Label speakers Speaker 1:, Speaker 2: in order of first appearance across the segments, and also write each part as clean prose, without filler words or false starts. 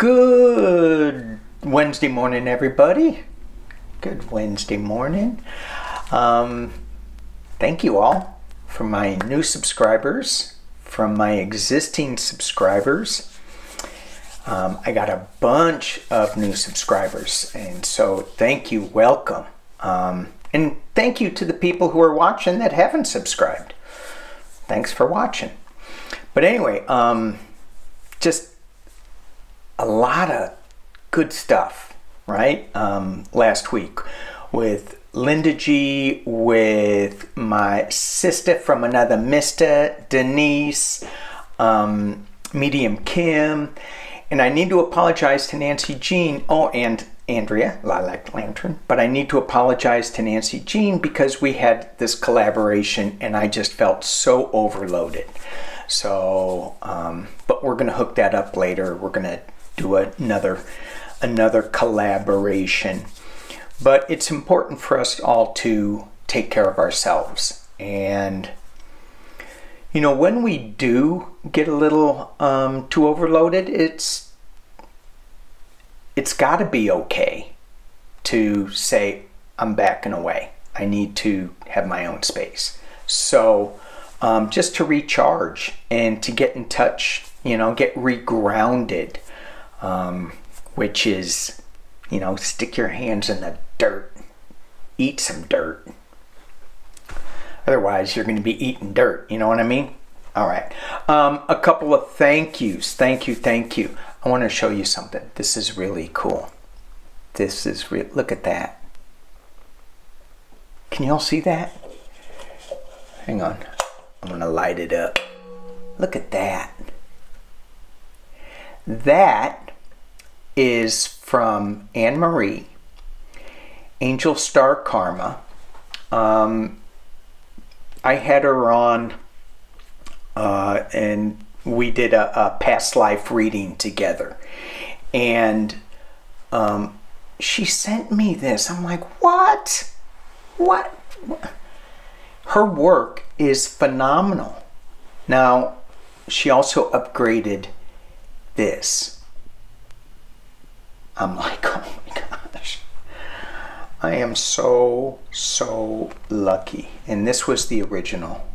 Speaker 1: Good Wednesday morning, everybody. Good Wednesday morning. Thank you all for my new subscribers, from my existing subscribers. I got a bunch of new subscribers, and so thank you, welcome. And thank you to the people who are watching that haven't subscribed. Thanks for watching. But anyway, just a lot of good stuff, right? Last week with Linda G, with my sister from another mister, Denise, Medium Kim, and I need to apologize to Nancy Jean, and Andrea, Lilac Lantern, but I need to apologize to Nancy Jean because we had this collaboration and I just felt so overloaded. So, but we're gonna hook that up later. We're gonna do another collaboration. But it's important for us all to take care of ourselves. And you know, when we do get a little too overloaded, it's got to be okay to say, I'm backing away. I need to have my own space. So just to recharge and to get in touch, you know, get regrounded, which is, you know, stick your hands in the dirt, eat some dirt. Otherwise, you're going to be eating dirt. You know what I mean? All right. A couple of thank yous. Thank you. I want to show you something. This is really cool. This is real. Look at that. Can you all see that? Hang on. I'm going to light it up. Look at that. That is from Anne Marie, Angel Star Karma. I had her on and we did a past life reading together, and she sent me this. I'm like, what? Her work is phenomenal. Now, she also upgraded this. I'm like, oh my gosh. I am so lucky. And this was the original.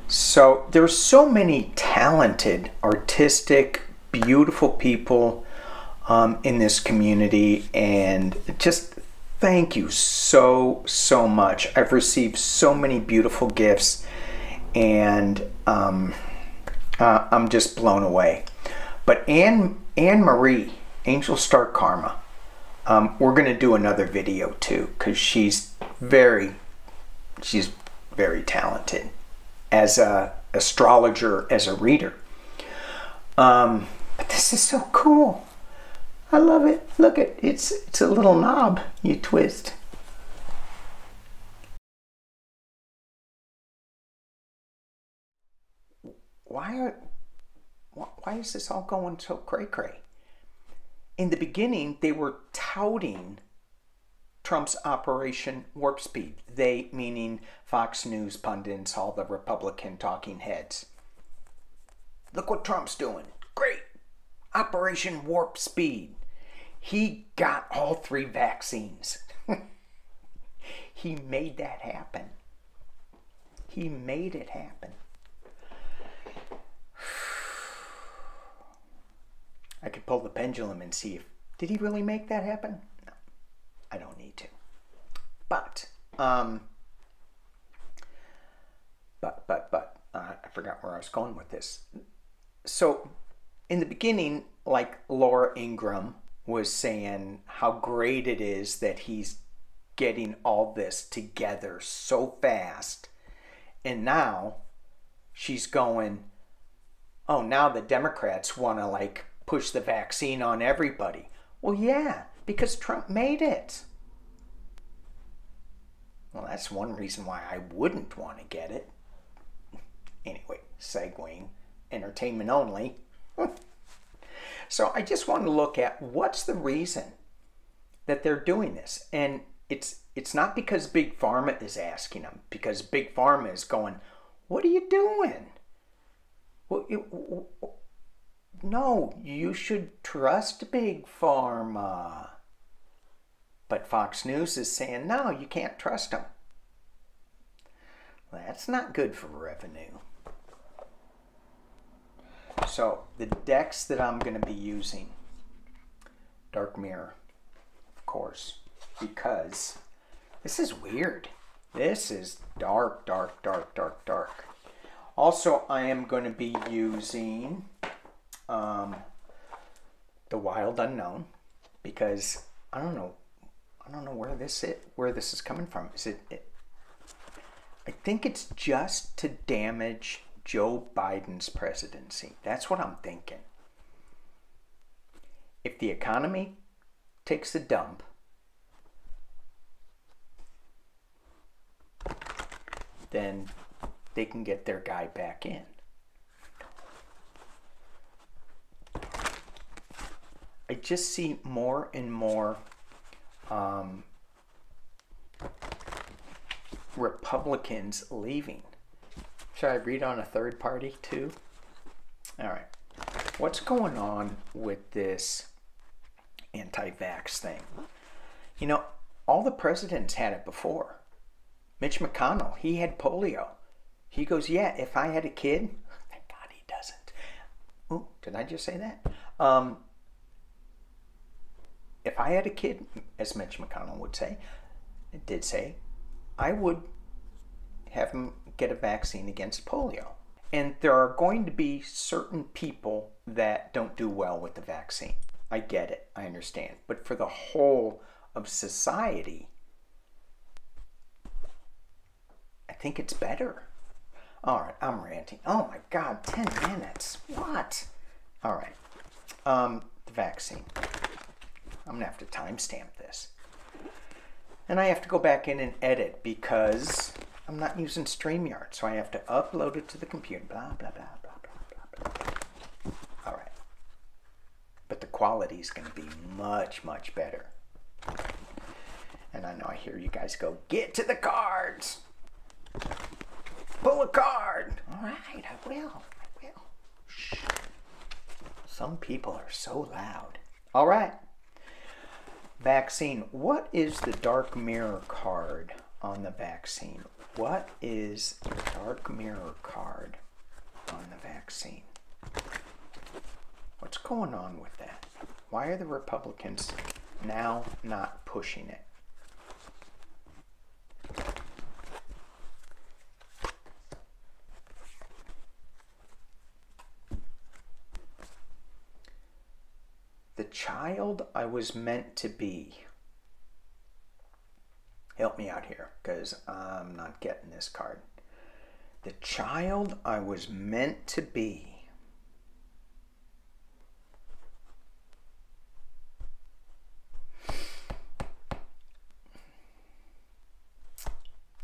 Speaker 1: So there's so many talented, artistic, beautiful people in this community, and just thank you so much. I've received so many beautiful gifts, and I'm just blown away. But Anne Marie, Angel Star Karma, we're going to do another video too, because she's very talented as a astrologer, as a reader. But this is so cool. I love it. Look at it's a little knob you twist. Why is this all going so cray-cray? In the beginning, they were touting Trump's Operation Warp Speed. They, meaning Fox News pundits, all the Republican talking heads. Look what Trump's doing. Great. Operation Warp Speed. He got all 3 vaccines. He made that happen. He made it happen. I could pull the pendulum and see if, did he really make that happen? No, I don't need to. But, I forgot where I was going with this. So, in the beginning, like Laura Ingraham was saying how great it is that he's getting all this together so fast. And now she's going, oh, now the Democrats want to like push the vaccine on everybody. Well, yeah, because Trump made it. Well, that's one reason why I wouldn't want to get it. Anyway, segueing, entertainment only. So I just want to look at what's the reason that they're doing this. And it's not because Big Pharma is asking them, because Big Pharma is going, what are you doing? Well, no, you should trust Big Pharma. But Fox News is saying, no, you can't trust them. That's not good for revenue. So the decks that I'm going to be using, Dark Mirror, of course, because this is weird. This is dark, dark, dark, dark, dark. Also, I am going to be using the Wild Unknown, because I don't know where this is coming from. I think it's just to damage Joe Biden's presidency. That's what I'm thinking. If the economy takes a dump, then they can get their guy back in. I just see more and more Republicans leaving. Should I read on a third party too? All right. What's going on with this anti-vax thing? You know, all the presidents had it before. Mitch McConnell, he had polio. He goes, yeah, if I had a kid, thank God he doesn't. Ooh, did I just say that? If I had a kid, as Mitch McConnell would say, did say, I would have him get a vaccine against polio. And there are going to be certain people that don't do well with the vaccine. I get it. I understand. But for the whole of society, I think it's better. All right, I'm ranting. Oh my God, 10 minutes. What? All right. The vaccine. I'm going to have to timestamp this. And I have to go back in and edit because I'm not using StreamYard. So I have to upload it to the computer. Blah, blah, blah, blah, blah, blah, blah. All right. But the quality is going to be much, much better. And I know I hear you guys go, get to the cards. Pull a card. All right, I will. Shh. Some people are so loud. All right. Vaccine. What is the Dark Mirror card on the vaccine? What is the Dark Mirror card on the vaccine? What's going on with that? Why are the Republicans now not pushing it? The child I was meant to be. Help me out here, because I'm not getting this card. The child I was meant to be.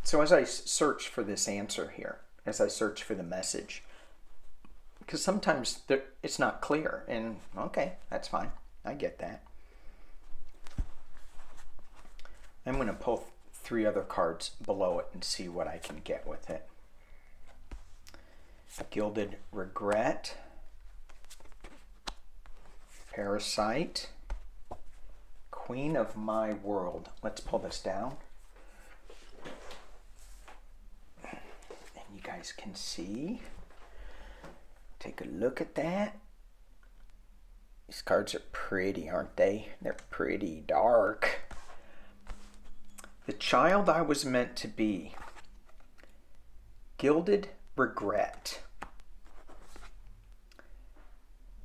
Speaker 1: So as I search for this answer here, as I search for the message, because sometimes it's not clear, and okay, that's fine. I get that. I'm going to pull 3 other cards below it and see what I can get with it. Gilded Regret, Parasite, Queen of My World. Let's pull this down. And you guys can see. Take a look at that. These cards are pretty, aren't they? They're pretty dark. The child I was meant to be. Gilded Regret.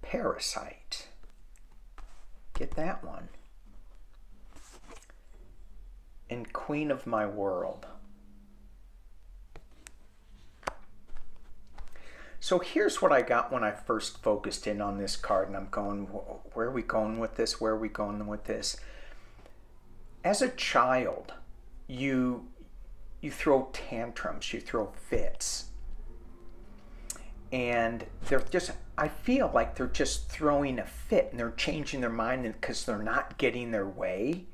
Speaker 1: Parasite. Get that one. And Queen of My World. So here's what I got when I first focused in on this card, and I'm going, where are we going with this? Where are we going with this? As a child, you throw tantrums, you throw fits. And they're just, I feel like they're just throwing a fit and they're changing their mind because they're not getting their way.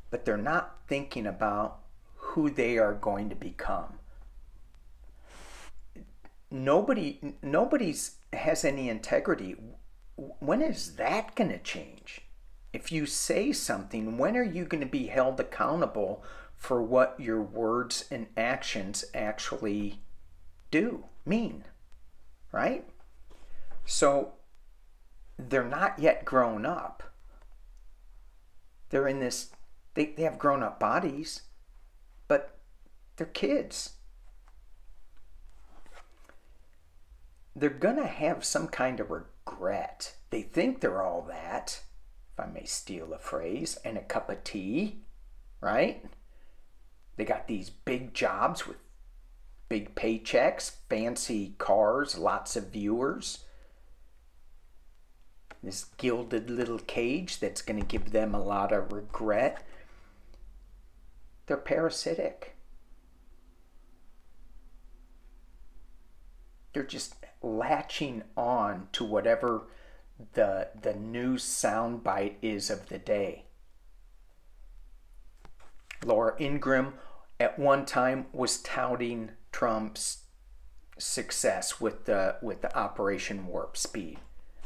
Speaker 1: But they're not thinking about who they are going to become. nobody's has any integrity. When is that going to change? If you say something, when are you going to be held accountable for what your words and actions actually mean, right? So they're not yet grown up. They're in this, they have grown up bodies, but they're kids. They're going to have some kind of regret. They think they're all that, if I may steal a phrase, and a cup of tea, right? They got these big jobs with big paychecks, fancy cars, lots of viewers. This gilded little cage that's going to give them a lot of regret. They're parasitic. They're just latching on to whatever the news soundbite is of the day. Laura Ingraham at one time was touting Trump's success with the Operation Warp Speed.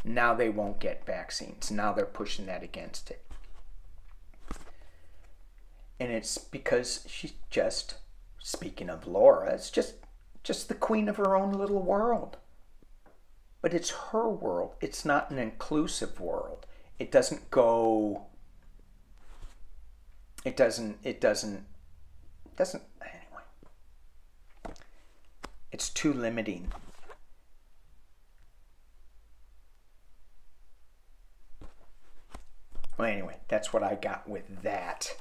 Speaker 1: Now they won't get vaccines. Now they're pushing that against it. And it's because she's just, speaking of Laura, it's just the queen of her own little world. But it's her world. It's not an inclusive world. It doesn't go, it doesn't, anyway. It's too limiting. Well, anyway, that's what I got with that.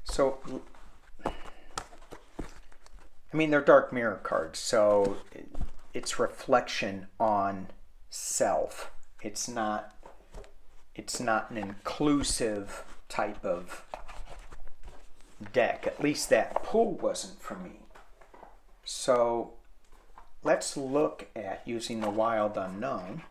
Speaker 1: So, I mean, they're dark mirror cards, so it's reflection on self. It's not an inclusive type of deck. At least that pull wasn't for me. So let's look at using the Wild Unknown.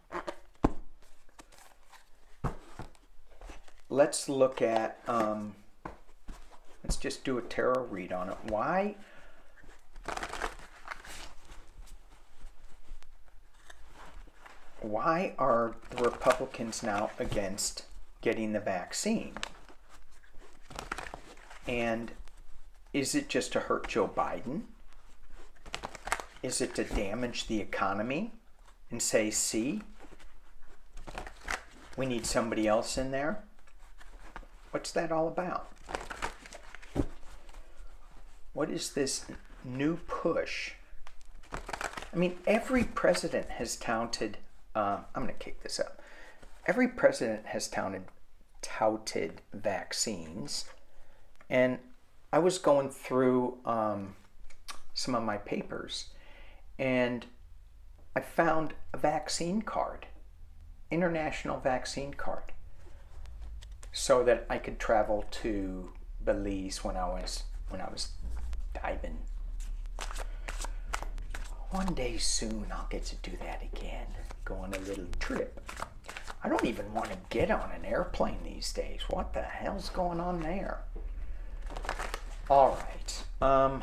Speaker 1: Let's look at, let's just do a tarot read on it. Why are the Republicans now against getting the vaccine? And is it just to hurt Joe Biden? Is it to damage the economy and say, see, we need somebody else in there? What's that all about? What is this new push? I mean, every president has touted, I'm going to kick this up. Every president has touted vaccines. And I was going through some of my papers, and I found a vaccine card, international vaccine card, so that I could travel to Belize when I was diving. One day soon I'll get to do that again, go on a little trip. I don't even want to get on an airplane these days. What the hell's going on there? All right.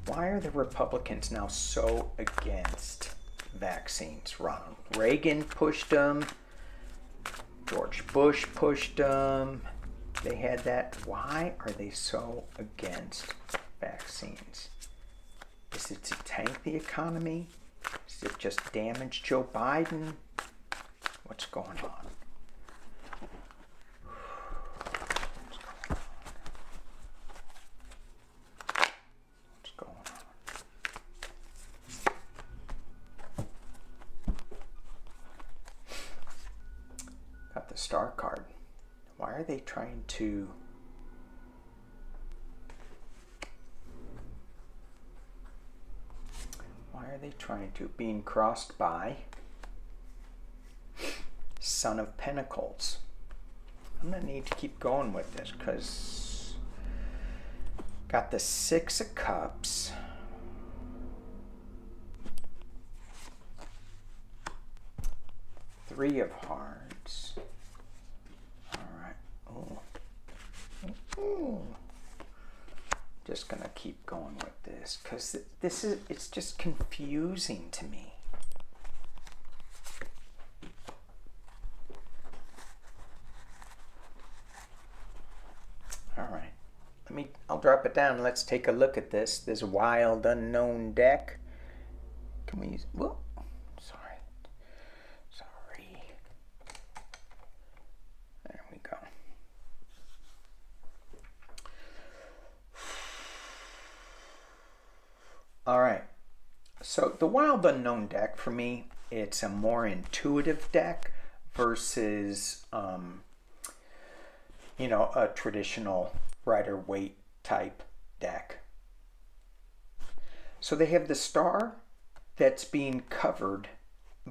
Speaker 1: Why are the Republicans now so against vaccines? Ronald Reagan pushed them. George Bush pushed them. They had that. Why are they so against vaccines? Is it to tank the economy? Is it just damage Joe Biden? What's going on? Got the star card. Why are they trying to being crossed by Son of Pentacles? I'm gonna need to keep going with this because got the Six of Cups, Three of Hearts. All right, just going to keep going with this because it's just confusing to me. All right. I'll drop it down. Let's take a look at this wild unknown deck. Can we use, whoa, sorry. There we go. All right. So the wild unknown deck for me, it's a more intuitive deck versus you know, a traditional Rider-Waite type deck. So they have the star that's being covered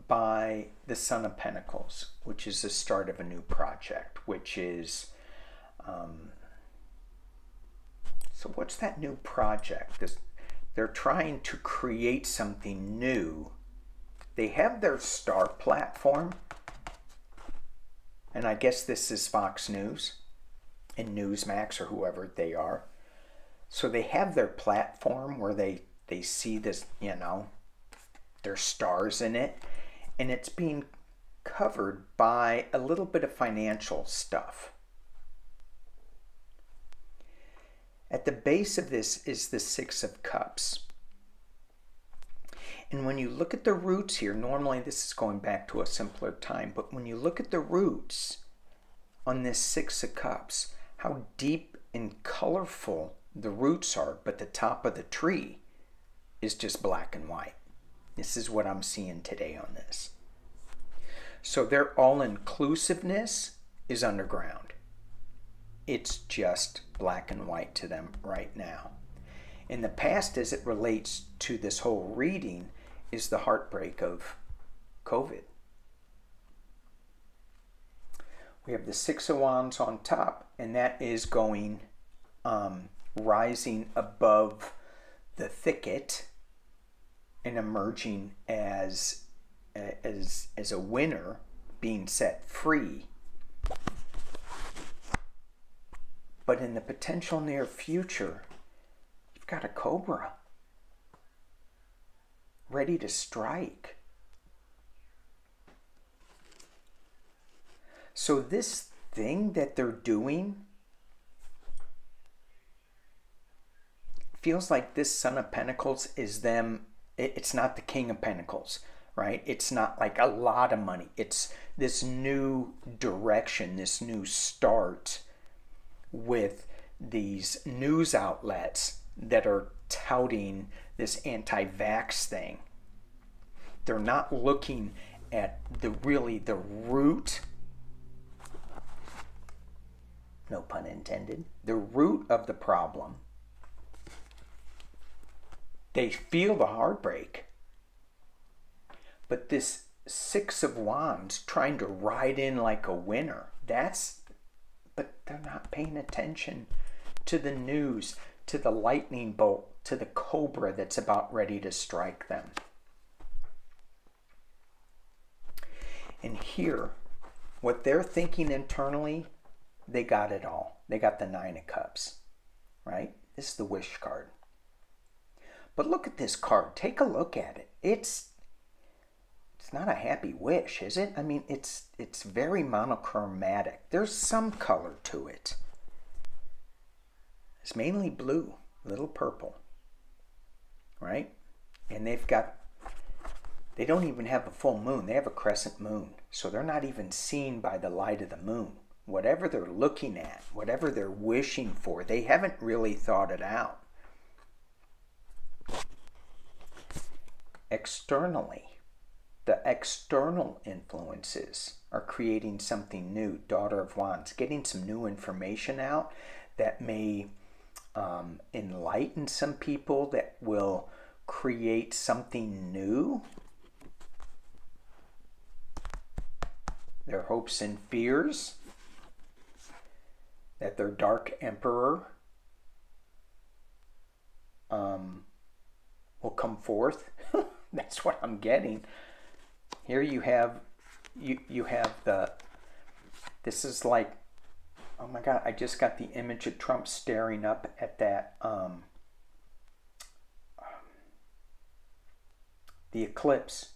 Speaker 1: by the Son of Pentacles, which is the start of a new project, which is, so what's that new project? They're trying to create something new. They have their star platform, and I guess this is Fox News and Newsmax or whoever they are. So they have their platform where they see this, you know, there's stars in it, and it's being covered by a little bit of financial stuff. At the base of this is the Six of Cups. And when you look at the roots here, normally this is going back to a simpler time, but when you look at the roots on this Six of Cups, how deep and colorful the roots are, but the top of the tree is just black and white. This is what I'm seeing today on this. So their all-inclusiveness is underground. It's just black and white to them right now. In the past, as it relates to this whole reading, is the heartbreak of COVID. We have the Six of Wands on top, and that is going, rising above the thicket and emerging as a winner, being set free. But in the potential near future, you've got a cobra ready to strike. So this thing that they're doing feels like this Son of Pentacles is them. It's not the King of Pentacles, right? It's not like a lot of money. It's this new direction, this new start with these news outlets that are touting this anti-vax thing. They're not looking at the root, no pun intended, the root of the problem. They feel the heartbreak, but this Six of Wands trying to ride in like a winner, but they're not paying attention to the news, to the lightning bolt, to the cobra that's about ready to strike them. And here, what they're thinking internally, they got it all. They got the Nine of Cups, right? This is the wish card. But look at this card. Take a look at it. It's not a happy wish, is it? I mean, it's very monochromatic. There's some color to it. It's mainly blue, a little purple, right? And they don't even have a full moon. They have a crescent moon. So they're not even seen by the light of the moon. Whatever they're looking at, whatever they're wishing for, they haven't really thought it out. Externally, the external influences are creating something new. Daughter of Wands, getting some new information out that may enlighten some people, that will create something new. Their hopes and fears that their Dark Emperor will come forth. That's what I'm getting. Here you have this is like, oh my God, I just got the image of Trump staring up at that the eclipse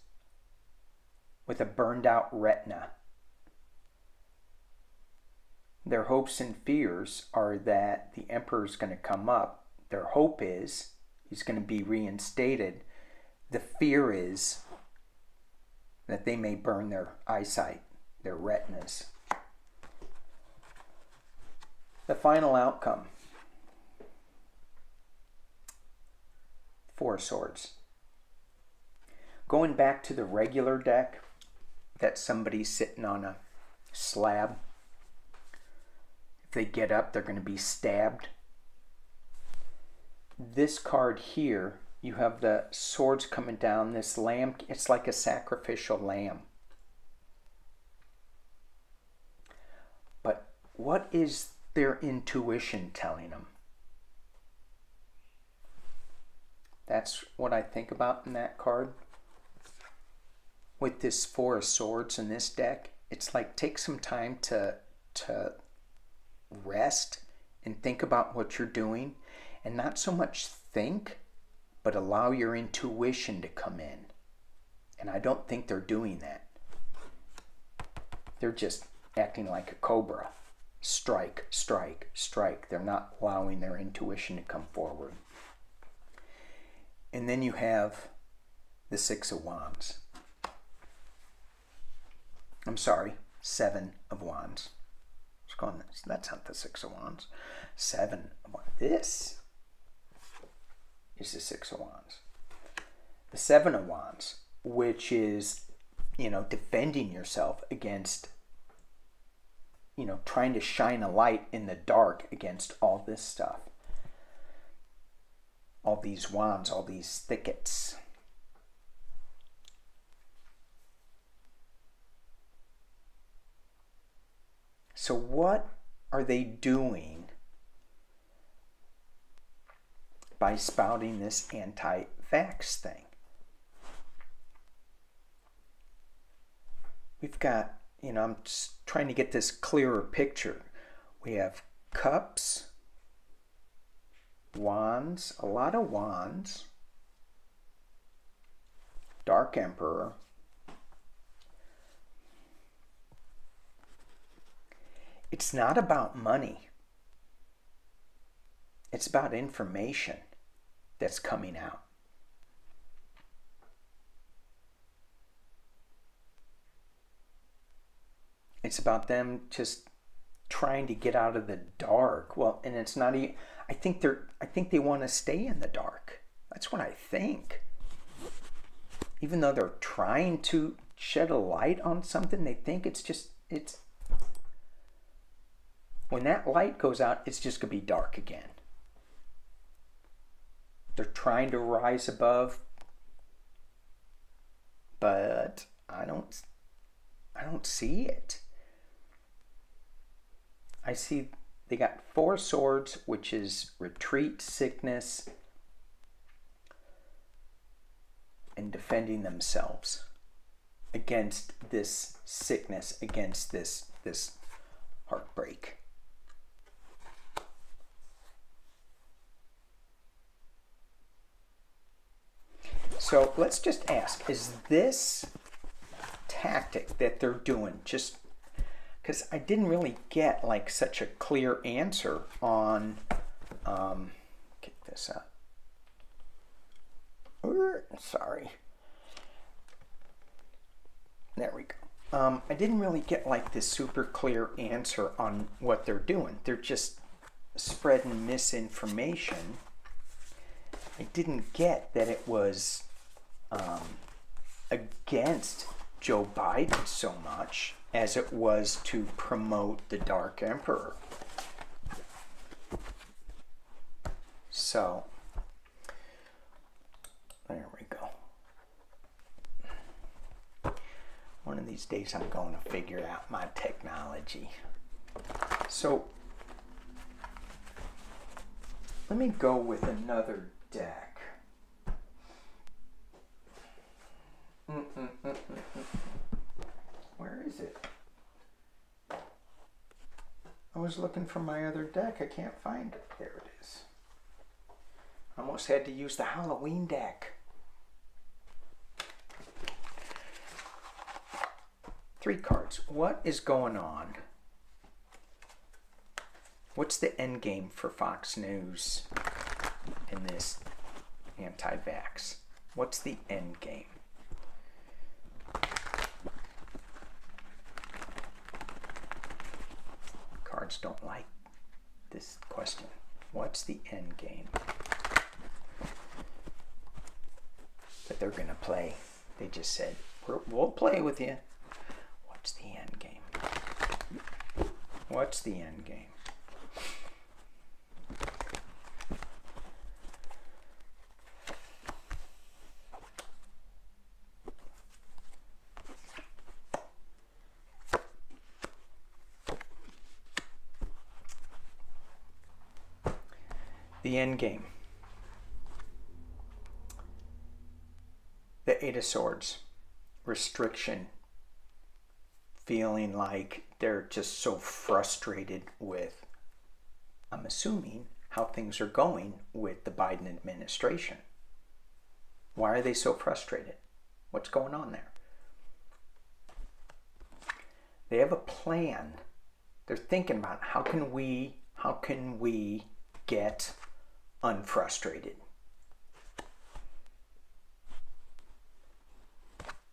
Speaker 1: with a burned out retina. Their hopes and fears are that the emperor's going to come up. Their hope is he's going to be reinstated. The fear is that they may burn their eyesight, their retinas. The final outcome. Four of Swords. Going back to the regular deck, that somebody's sitting on a slab. If they get up, they're going to be stabbed. This card here, you have the swords coming down. This lamb, it's like a sacrificial lamb. But what is their intuition telling them? That's what I think about in that card. With this Four of Swords in this deck, it's like take some time to rest and think about what you're doing, and not so much think, but allow your intuition to come in. And I don't think they're doing that. They're just acting like a cobra. Strike, strike, strike. They're not allowing their intuition to come forward. And then you have the Six of Wands. I'm sorry, Seven of Wands. That's not the Six of Wands. Seven of Wands. This is the Six of Wands. The Seven of Wands, which is, defending yourself against, trying to shine a light in the dark against all this stuff. All these wands, all these thickets. So what are they doing by spouting this anti-vax thing? We've got, I'm just trying to get this clearer picture. We have cups, wands, a lot of wands, Dark Emperor, it's not about money. It's about information that's coming out. It's about them just trying to get out of the dark. Well, and it's not even, I think they want to stay in the dark. That's what I think. Even though they're trying to shed a light on something, they think it's when that light goes out, it's just going to be dark again. They're trying to rise above, but I don't see it. I see they got Four Swords, which is retreat, sickness, and defending themselves against this sickness, against this heartbreak. So let's just ask, is this tactic that they're doing, just because I didn't really get like such a clear answer on, get this up. Sorry. There we go. I didn't really get like this super clear answer on what they're doing. They're just spreading misinformation. I didn't get that it was against Joe Biden so much as it was to promote the Dark Emperor. So, there we go. One of these days I'm going to figure out my technology. So, let me go with another deck. Where is it? I was looking for my other deck. I can't find it. There it is. I almost had to use the Halloween deck. 3 cards. What is going on? What's the end game for Fox News in this anti-vax? What's the end game? Cards don't like this question. What's the end game? But they're going to play. They just said, we'll play with you. What's the end game? What's the end game? The end game. The 8 of Swords. Restriction. Feeling like they're just so frustrated with, I'm assuming, how things are going with the Biden administration. Why are they so frustrated? What's going on there? They have a plan. They're thinking about how can we get unfrustrated.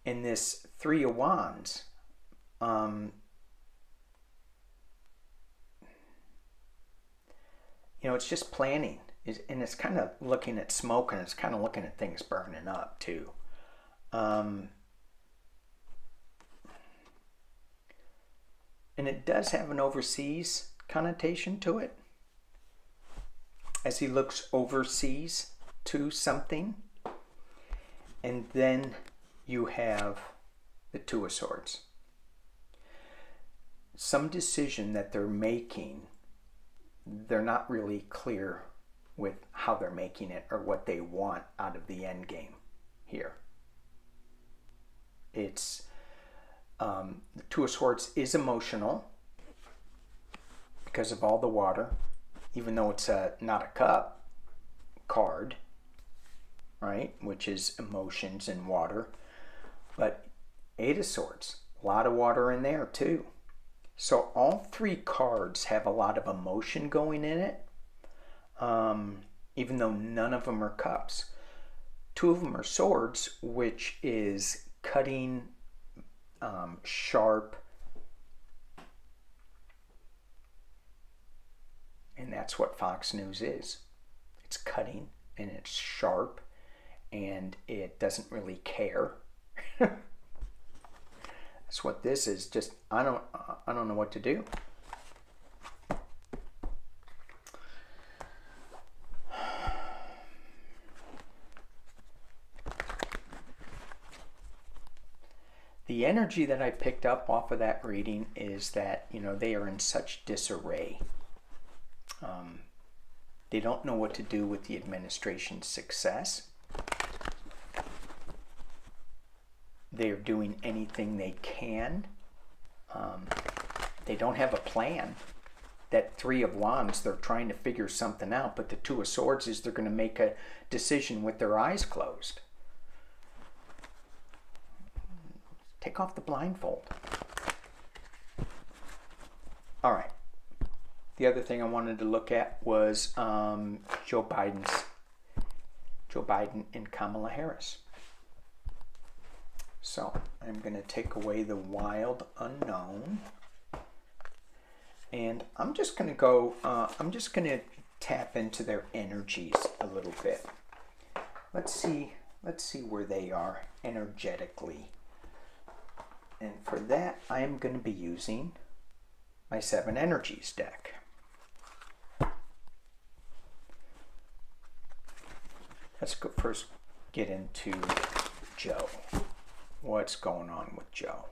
Speaker 1: In this 3 of Wands, it's just planning. And it's kind of looking at smoke, and it's kind of looking at things burning up too. And it does have an overseas connotation to it, as he looks overseas to something. And then you have the 2 of Swords. Some decision that they're making, they're not really clear with how they're making it or what they want out of the end game here. It's the 2 of Swords is emotional because of all the water, even though it's not a cup card, right? Which is emotions and water. But 8 of Swords, a lot of water in there too. So all 3 cards have a lot of emotion going in it, even though none of them are cups. 2 of them are swords, which is cutting, sharp, and that's what Fox News is. It's cutting and it's sharp, and it doesn't really care. That's what this is. Just I don't know what to do. The energy that I picked up off of that reading is that, they are in such disarray. They don't know what to do with the administration's success. They're doing anything they can. They don't have a plan. That 3 of Wands, they're trying to figure something out, but the 2 of Swords is they're going to make a decision with their eyes closed. Take off the blindfold. All right. The other thing I wanted to look at was Joe Biden and Kamala Harris. So I'm going to take away the wild unknown, and I'm just going to go. I'm just going to tap into their energies a little bit. Let's see where they are energetically. And for that, I am going to be using my 7 Energies deck. Let's go first get into Joe. What's going on with Joe?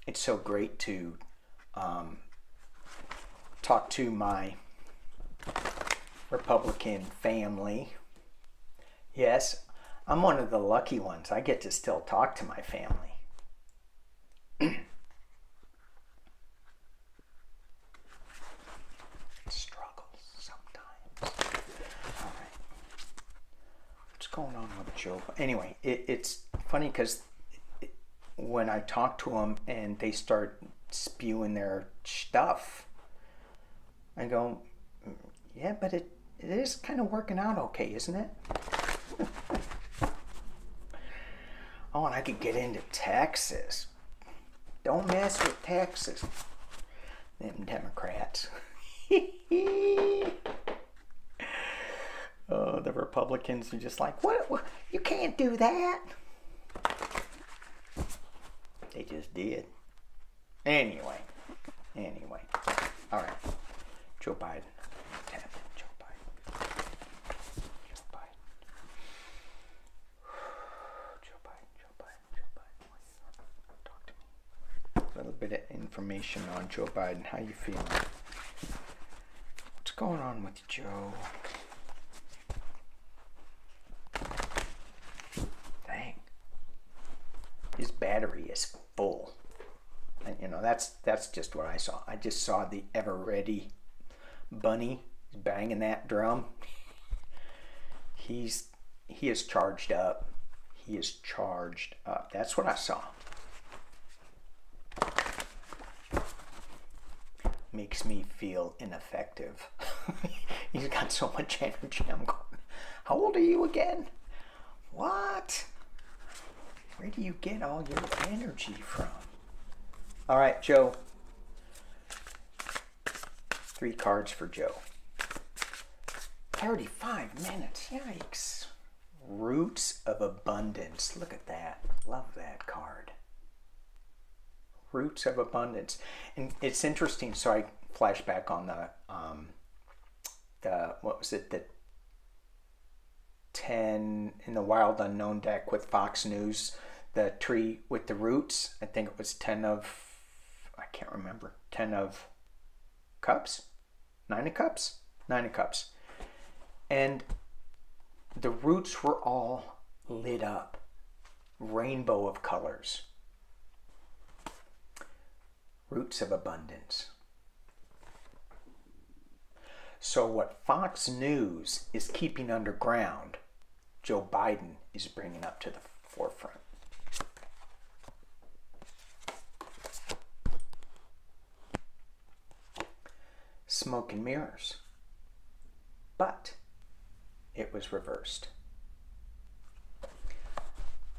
Speaker 1: It's so great to talk to my Republican family. Yes, I'm one of the lucky ones. I get to still talk to my family. Struggles sometimes. All right. Joe. Anyway, it's funny because when I talk to them and they start spewing their stuff, I go, yeah, but it is kind of working out okay, isn't it? Oh, and I could get into Texas. Don't mess with Texas. Them Democrats. Oh, the Republicans are just like, what? You can't do that. They just did. Anyway. All right. Joe Biden. Tap in Joe Biden. Joe Biden. Joe Biden. Talk to me. A little bit of information on Joe Biden. How you feeling? What's going on with Joe? Dang. His battery is full. And, you know, that's just what I saw. I just saw the ever ready bunny banging that drum. He is charged up. He is charged up. That's what I saw. Makes me feel ineffective. He's got so much energy. I'm going, how old are you again? What? Where do you get all your energy from? All right, Joe. 3 cards for Joe. 35 minutes. Yikes. Roots of Abundance. Look at that. Love that card. Roots of Abundance. And it's interesting. So I flash back on the what was it? The 10 in the Wild Unknown deck with Fox News. The tree with the roots. I think it was 10 of, I can't remember. 10 of cups? 9 of cups? 9 of cups. And the roots were all lit up. Rainbow of colors. Roots of Abundance. So what Fox News is keeping underground, Joe Biden is bringing up to the forefront. Smoke and mirrors. But it was reversed.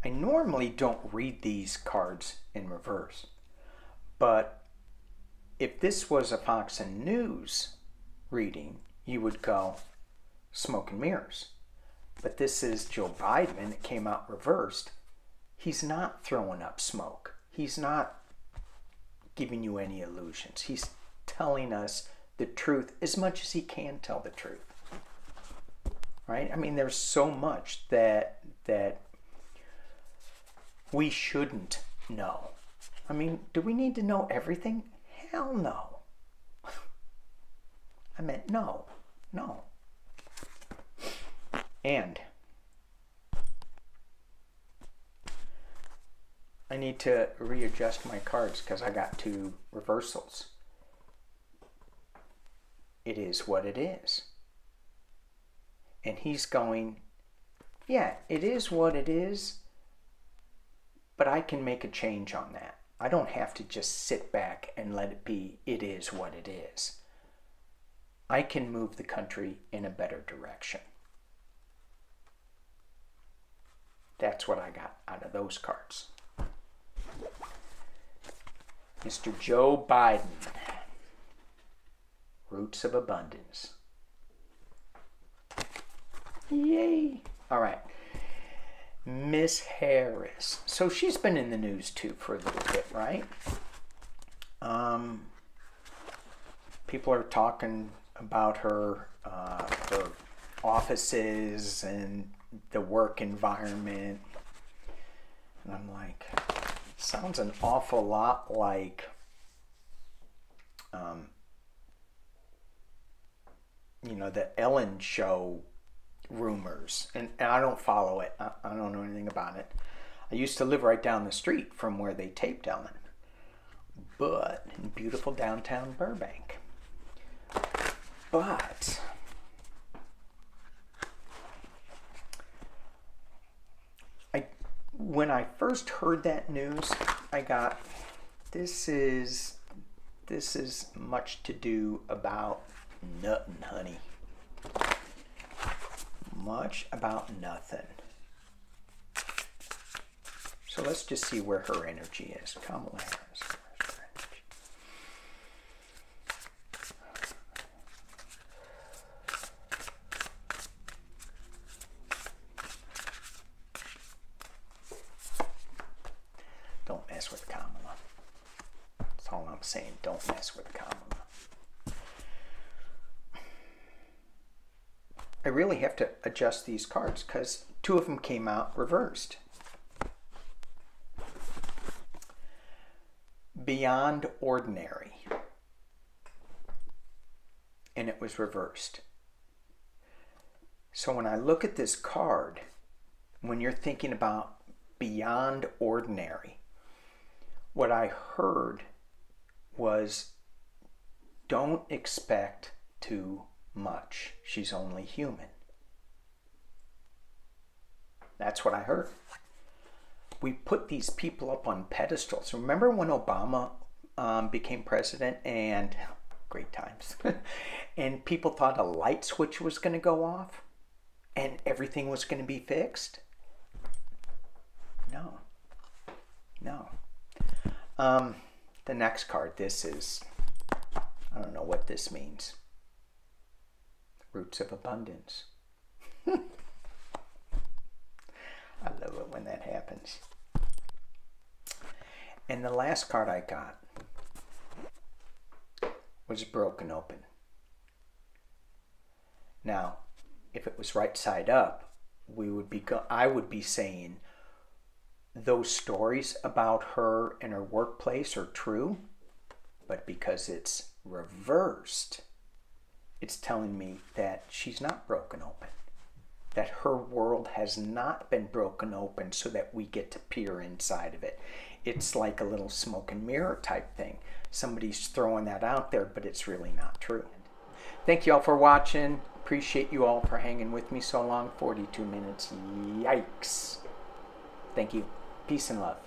Speaker 1: I normally don't read these cards in reverse, but if this was a Fox and News reading, you would go smoke and mirrors. But this is Joe Biden and it came out reversed. He's not throwing up smoke. He's not giving you any illusions. He's telling us the truth as much as he can tell the truth. Right? I mean, there's so much that we shouldn't know. I mean, do we need to know everything? Hell no. I meant no. And I need to readjust my cards because I got 2 reversals. It is what it is. And he's going, yeah, it is what it is, but I can make a change on that. I don't have to just sit back and let it be, it is what it is. I can move the country in a better direction. That's what I got out of those cards. Mr. Joe Biden. Roots of Abundance. Yay. All right. Miss Harris. So she's been in the news too for a little bit, right? People are talking about her offices and the work environment. And I'm like, sounds an awful lot like the Ellen show rumors, and I don't follow it. I don't know anything about it. I used to live right down the street from where they taped Ellen, but in beautiful downtown Burbank. But when I first heard that news, I got, this is much to do about nothing, honey. Much about nothing. So let's just see where her energy is. Kamala Harris. Where's her energy? Don't mess with Kamala. That's all I'm saying. Don't mess with Kamala. I really have to adjust these cards because 2 of them came out reversed. Beyond ordinary. And it was reversed. So when I look at this card, when you're thinking about beyond ordinary, what I heard was, don't expect too much. She's only human. That's what I heard. We put these people up on pedestals. Remember when Obama became president, and great times, and people thought a light switch was going to go off and everything was going to be fixed? No. No. The next card, this is, I don't know what this means. Roots of abundance. I love it when that happens. And the last card I got was broken open. Now, if it was right side up, I would be saying those stories about her and her workplace are true, but because it's reversed, it's telling me that she's not broken open, that her world has not been broken open so that we get to peer inside of it. It's like a little smoke and mirror type thing. Somebody's throwing that out there, but it's really not true. Thank you all for watching. Appreciate you all for hanging with me so long. 42 minutes. Yikes. Thank you. Peace and love.